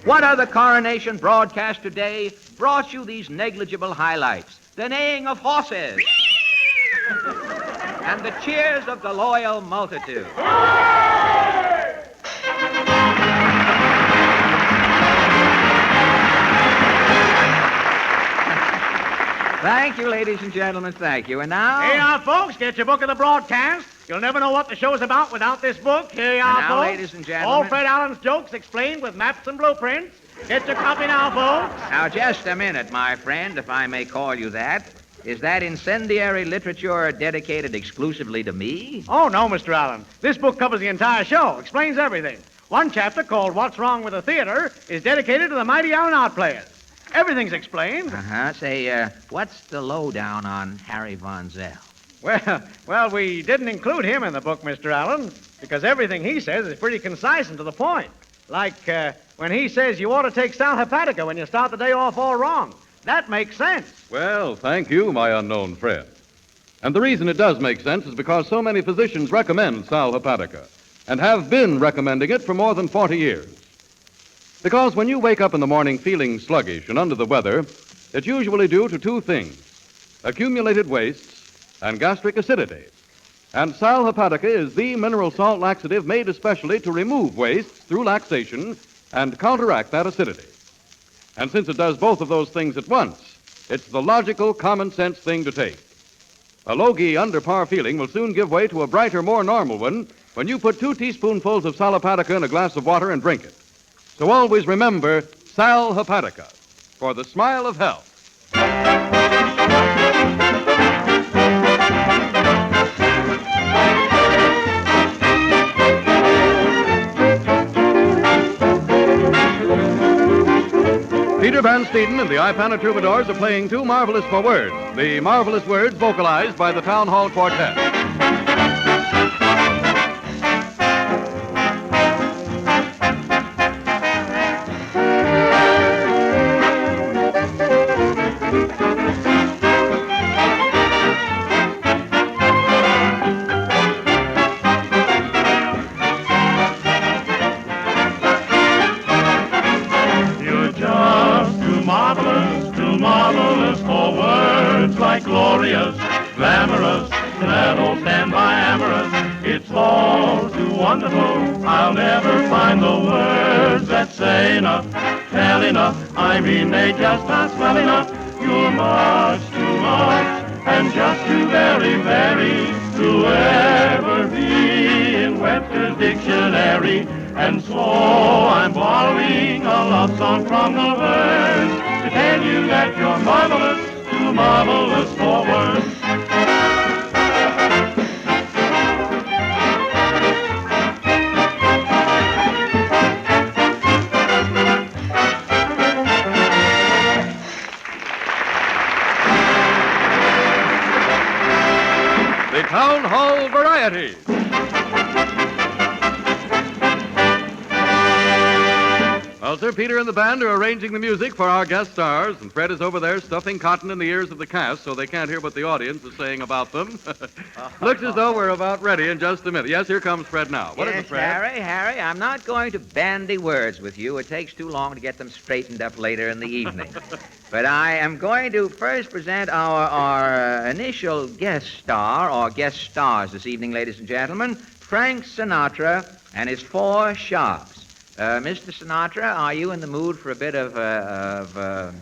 What other coronation broadcast today brought you these negligible highlights? The neighing of horses and the cheers of the loyal multitude. Thank you, ladies and gentlemen. Thank you. And now... Hey, folks, get your book of the broadcast. You'll never know what the show's about without this book. Here you are, now, folks. ladies and gentlemen. All Fred Allen's jokes explained with maps and blueprints. Get your copy now, folks. Now, just a minute, my friend, if I may call you that. Is that incendiary literature dedicated exclusively to me? Oh, no, Mr. Allen. This book covers the entire show, explains everything. One chapter called What's Wrong with the Theater is dedicated to the mighty Aeronaut players. Everything's explained. Uh-huh. Say, what's the lowdown on Harry Von Zell? Well, we didn't include him in the book, Mr. Allen, because everything he says is pretty concise and to the point. Like when he says you ought to take Sal Hepatica when you start the day off all wrong. That makes sense. Well, thank you, my unknown friend. And the reason it does make sense is because so many physicians recommend Sal Hepatica and have been recommending it for more than 40 years. Because when you wake up in the morning feeling sluggish and under the weather, it's usually due to two things: accumulated wastes and gastric acidity. And Sal Hepatica is the mineral salt laxative made especially to remove wastes through laxation and counteract that acidity. And since it does both of those things at once, it's the logical, common-sense thing to take. A low-key, under-par feeling will soon give way to a brighter, more normal one when you put 2 teaspoonfuls of Sal Hepatica in a glass of water and drink it. So always remember Sal Hepatica for the smile of health. Peter Van Steeden and the Ipana Troubadours are playing Too Marvelous for Words, the marvelous words vocalized by the Town Hall Quartet. Marvelous for words like glorious, glamorous, that old standby amorous. It's all too wonderful. I'll never find the words that say enough, tell enough. I mean, they just aren't swell enough. You're much too much, and just too very, very to ever be in Webster's dictionary. And so I'm borrowing a love song from the birds to tell you that you're marvelous, too marvelous for words. The Town Hall Variety. Well, Sir Peter and the band are arranging the music for our guest stars, and Fred is over there stuffing cotton in the ears of the cast so they can't hear what the audience is saying about them. Looks as though we're about ready in just a minute. Yes, here comes Fred now. What is it, Fred? Harry, I'm not going to bandy words with you. It takes too long to get them straightened up later in the evening. But I am going to first present our initial guest star, or guest stars this evening, ladies and gentlemen, Frank Sinatra and his 4 sharps. Mr. Sinatra, are you in the mood for a bit of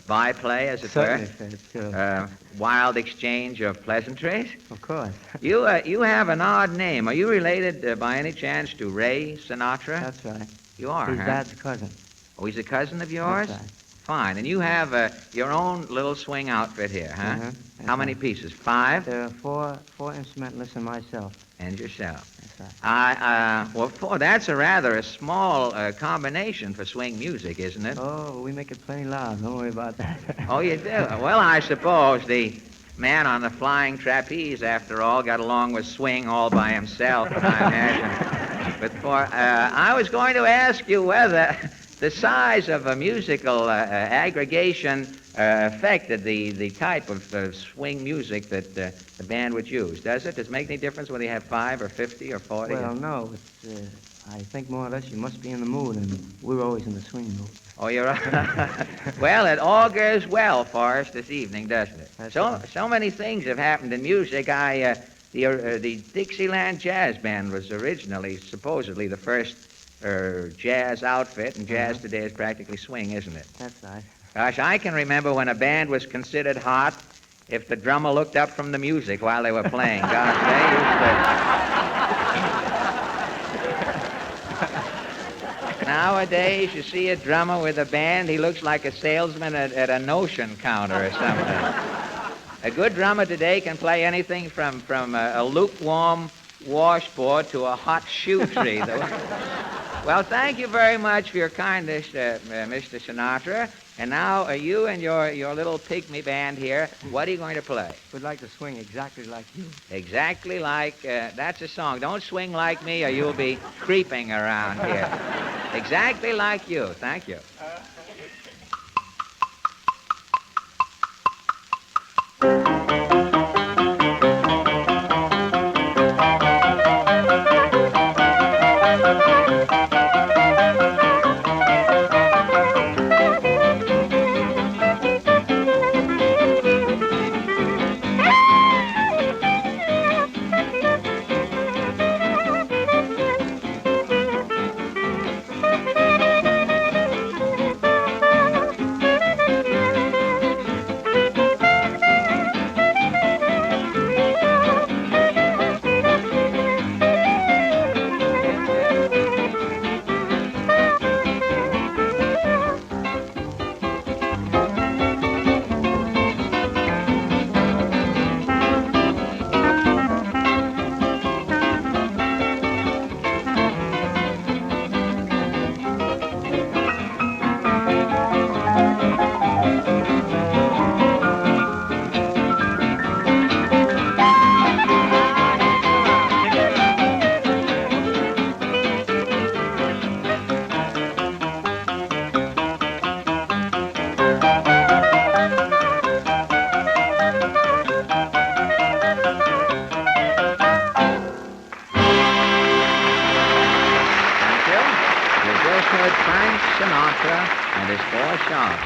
byplay, as it were? Certainly, sure. Wild exchange of pleasantries? Of course. You have an odd name. Are you related, by any chance, to Ray Sinatra? That's right. You are, His huh? dad's cousin. Oh, he's a cousin of yours? That's right. Fine. And you have your own little swing outfit here, huh? Uh-huh. How many pieces? 5? There are four instrumentalists and myself. And yourself. That's right. Well, 4, that's a small combination for swing music, isn't it? Oh, we make it plenty loud. Don't worry about that. Oh, you do? Well, I suppose the man on the flying trapeze, after all, got along with swing all by himself, I imagine. But I was going to ask you whether the size of a musical aggregation affected the type of swing music that the band would use. Does it? Does it make any difference whether you have 5 or 50 or 40? Well, no. I think more or less you must be in the mood, and we're always in the swing mood. Oh, you're right. Well, it all goes well for us this evening, doesn't it? That's so right. so many things have happened in music. The Dixieland Jazz Band was originally, supposedly, the first jazz outfit, and jazz today is practically swing, isn't it? That's right. Gosh, I can remember when a band was considered hot if the drummer looked up from the music while they were playing. Gosh, Nowadays, you see a drummer with a band, he looks like a salesman at a notion counter or something. A good drummer today can play anything from a lukewarm washboard to a hot shoe tree. Well, thank you very much for your kindness, Mr. Sinatra. And now, you and your little pygmy band here, what are you going to play? We'd like to swing exactly like you. Exactly like, that's a song. Don't swing like me or you'll be creeping around here. Exactly like you. Thank you.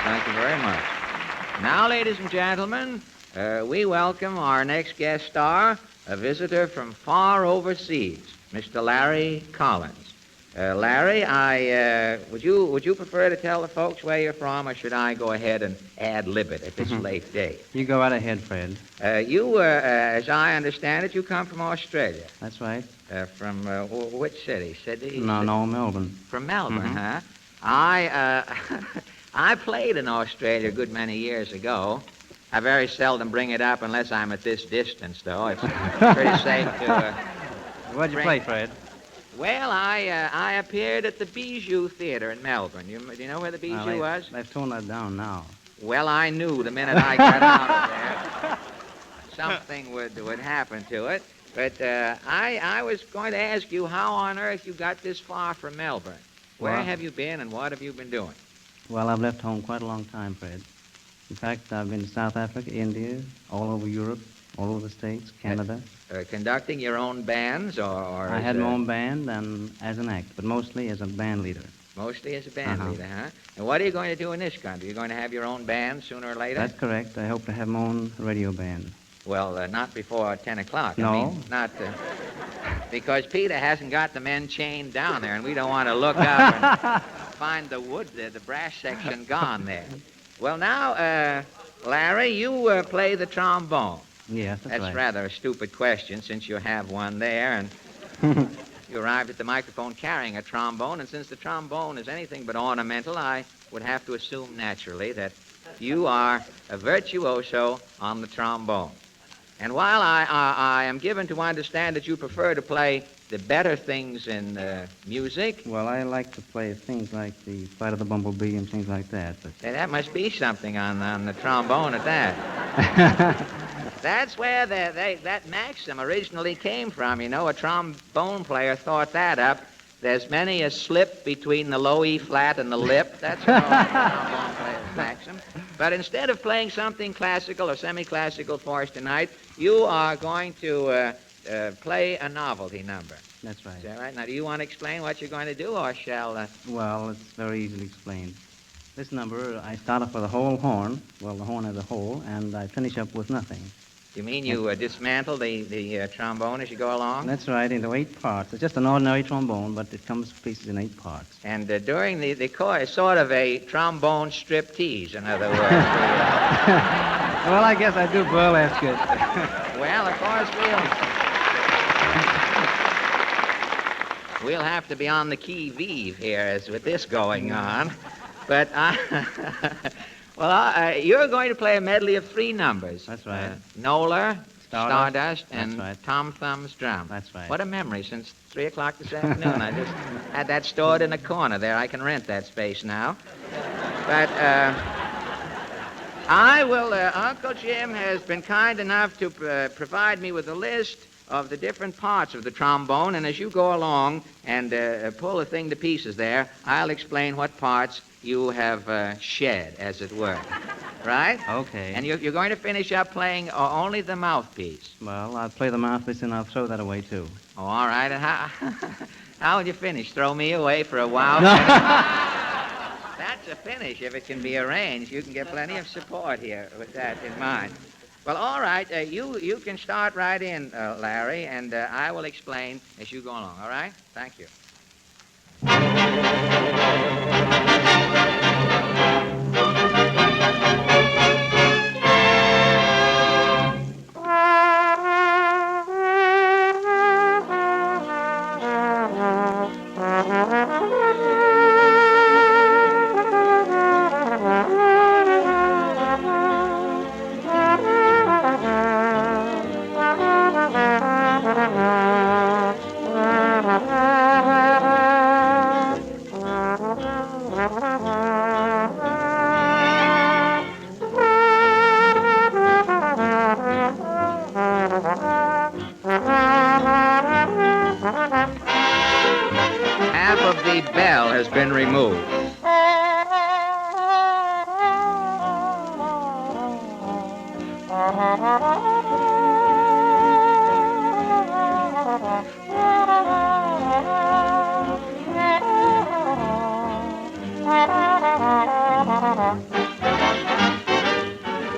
Thank you very much. Now, ladies and gentlemen, we welcome our next guest star, a visitor from far overseas, Mr. Larry Collins. Larry, would you prefer to tell the folks where you're from, or should I go ahead and ad-lib it at this late day? You go right ahead, Fred. You, as I understand it, you come from Australia. That's right. From which city? Sydney? No, Melbourne. From Melbourne, huh? I played in Australia a good many years ago. I very seldom bring it up unless I'm at this distance, though. It's pretty safe to... Where'd you play, Fred? Well, I appeared at the Bijou Theater in Melbourne. Do you know where the Bijou was? They've torn that down now. Well, I knew the minute I got out of there something would happen to it. But I was going to ask you how on earth you got this far from Melbourne. Where have you been and what have you been doing? Well, I've left home quite a long time, Fred. In fact, I've been to South Africa, India, all over Europe, all over the States, Canada. Conducting your own bands, or I had my own band and as an act, but mostly as a band leader. Mostly as a band leader, huh? And what are you going to do in this country? You're going to have your own band sooner or later? That's correct. I hope to have my own radio band. Well, not before 10 o'clock. No. I mean, not... because Peter hasn't got the men chained down there, and we don't want to look up and find the wood there, the brass section gone there. Well, now, Larry, you play the trombone. Yes, that's right. That's rather a stupid question, since you have one there, and you arrived at the microphone carrying a trombone, and since the trombone is anything but ornamental, I would have to assume naturally that you are a virtuoso on the trombone. And while I am given to understand that you prefer to play the better things in music... Well, I like to play things like the Flight of the Bumblebee and things like that. But... That must be something on the trombone at that. That's where that maxim originally came from. You know, a trombone player thought that up. There's many a slip between the low E flat and the lip. That's an old trombone player's maxim. But instead of playing something classical or semi-classical for us tonight, you are going to play a novelty number. That's right. Is that right? Now, do you want to explain what you're going to do, or shall... Well, it's very easily explained. This number, I start off with a whole horn, well, the horn as a whole, and I finish up with nothing. You mean you dismantle the trombone as you go along? That's right, into 8 parts. It's just an ordinary trombone, but it comes to pieces in 8 parts. And during the chorus, sort of a trombone striptease, in other words. Well, I guess I do burlesque it. Well, of course, we'll have to be on the qui vive here as with this going on. But you're going to play a medley of 3 numbers. That's right. Nola, That's Stardust, and right. Tom Thumb's drum. That's right. What a memory since 3 o'clock this afternoon. I just had that stored in a corner there. I can rent that space now. But Uncle Jim has been kind enough to provide me with a list of the different parts of the trombone, and as you go along and pull the thing to pieces there, I'll explain what parts you have shed, as it were. Right? Okay. And you're going to finish up playing only the mouthpiece. Well, I'll play the mouthpiece and I'll throw that away, too. Oh, all right. And how will you finish? Throw me away for a while? That's a finish if it can be arranged. You can get plenty of support here with that in mind. Well, all right. You can start right in, Larry, and I will explain as you go along. All right? Thank you. Half of the bell has been removed.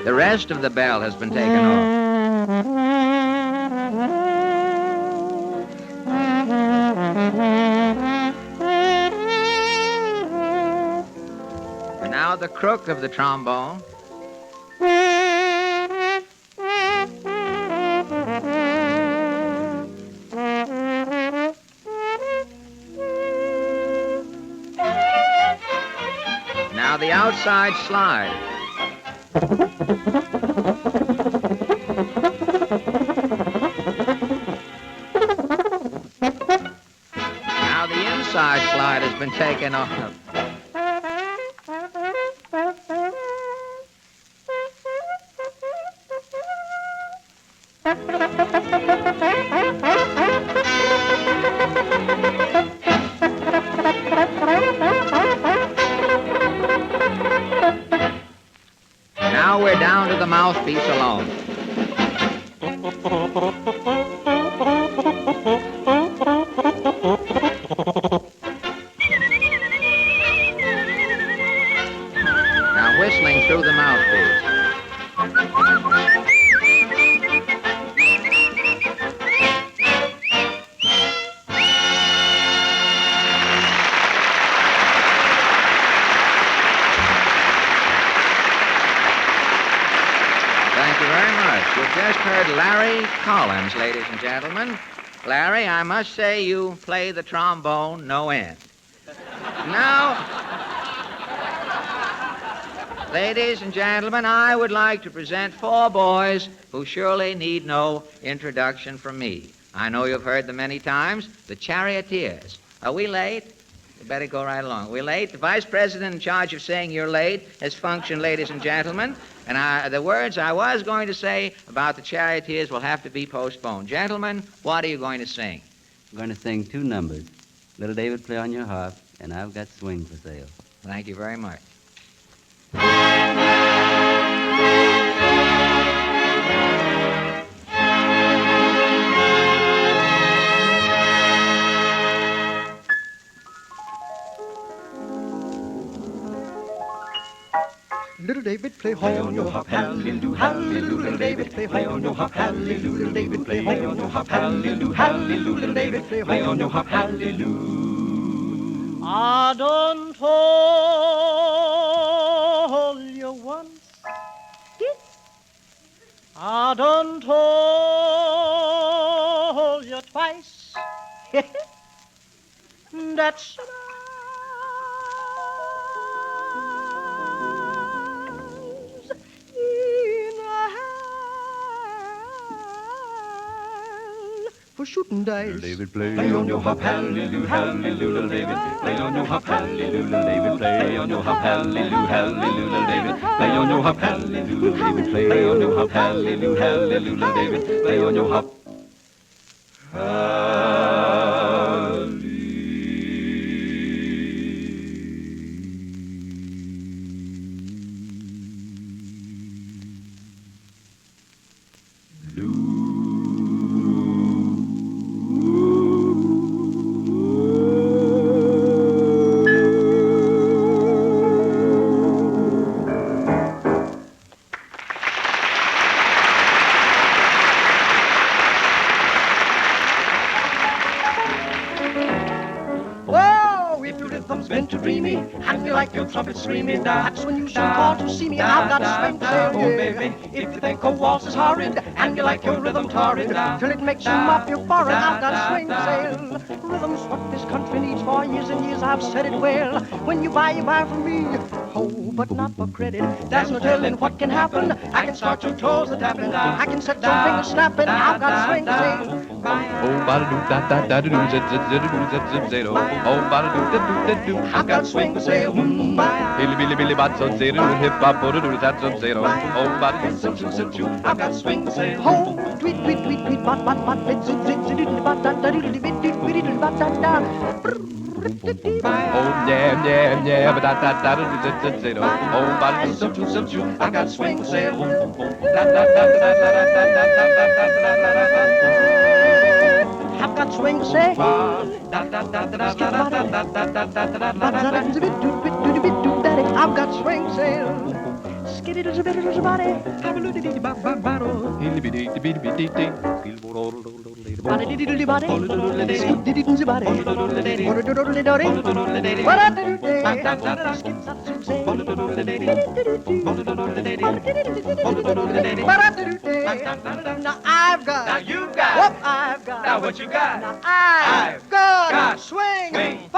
The rest of the bell has been taken off. And now the crook of the trombone. Now the outside slide. Now the inside slide has been taken off. Now we're down to the mouthpiece alone. Now whistling through the mouthpiece. Thank you very much. You've just heard Larry Collins, ladies and gentlemen. Larry, I must say you play the trombone no end. Now, ladies and gentlemen, I would like to present 4 boys who surely need no introduction from me. I know you've heard them many times. The Charioteers. Are we late? We better go right along. We're late. The vice president in charge of saying you're late has functioned, ladies and gentlemen. And the words I was going to say about the Charioteers will have to be postponed. Gentlemen, what are you going to sing? I'm going to sing 2 numbers. Little David, play on your harp, and I've got swing for sale. Thank you very much. Little David, play high on your harp, hallelujah, hallelujah. Little David, play high on your harp, hallelujah. Little David, play high on your harp, hallelujah, hallelujah. Little David, play high on your harp, hallelujah. I done told you once. I done told you twice. that's for shooting dice. David, play on your hop, hallelujah, hallelujah, David. Play on your hop, hallelujah, David. Play on your hop, hallelujah, hallelujah, David. Play on your hop, hallelujah, David. Play on your hop, hallelujah, hallelujah, David. Play on your hop. Whoa, if your rhythm's meant to dreamy, and you like your trumpet screaming, that's when you should call to see me. I've got swing to say, oh baby. If you think a waltz is horrid, and you like your rhythm torrid, till it makes you mop your forehead, I've got swing to say. Rhythm's what this country needs. For years and years I've said it well. When you buy from me. Oh, but not for credit. There's no telling what can happen. I can start your toes a tapping. I can set some fingers snapping. I've got swing to say. Oh, ba-da-doo, da-da-da-da-doo, zit-zit-zit-a-doo, zit-zit-zit-a-doo. Oh, ba-da-doo-da-doo-da-doo. I've got swing to say. Hilly-billy-billy-bat-so-zit-a-doo, hip-hop-bo-da-doo, that's-so-zit-a-doo. Oh, ba-da-doo-zit-zit-zit-zit-zit. I've got swing to say. Ho, tweet, tweet, tweet, tweet, bot, bot, bot, bit, zit, zit, zit, bot, da, da, diddly, bit, dit, witty, diddly, bot, da, da. Oh, yeah, yeah, yeah, ba-da-da-da-da-doo, zit-zit-zit-a-doo. Oh, ba-da-doo-zit-zit-zit-zit. I got swing to say. I've got swing to say. I've got swing to say. Skitty does a bit of a body. Have a little bitty bottle. Body diddy diddy body. Diddy diddy body. What a doodle doddy. What a doodle day. Now I've got. Now you've got. What I've got. Now what you got? Now I've got. Swing. Swing.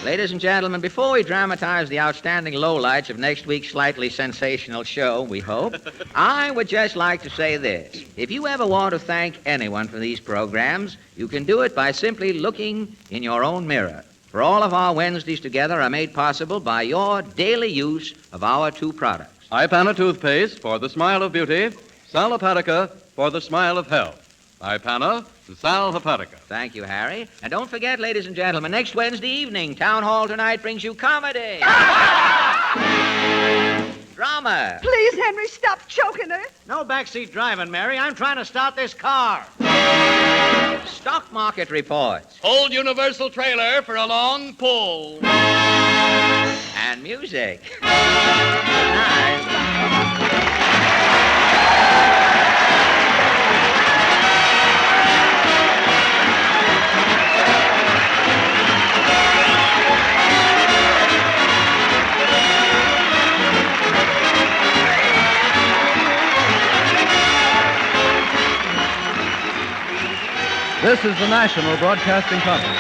Ladies and gentlemen, before we dramatize the outstanding lowlights of next week's slightly sensational show, we hope, I would just like to say this. If you ever want to thank anyone for these programs, you can do it by simply looking in your own mirror. For all of our Wednesdays together are made possible by your daily use of our two products. Ipana toothpaste for the smile of beauty, Sal Hepatica for the smile of health. Ipana, Sal Hepatica. Thank you, Harry. And don't forget, ladies and gentlemen, next Wednesday evening, Town Hall Tonight brings you comedy. Drama. Please, Henry, stop choking her. No backseat driving, Mary. I'm trying to start this car. Stock market reports. Old Universal trailer for a long pull. And music. Good night. This is the National Broadcasting Company.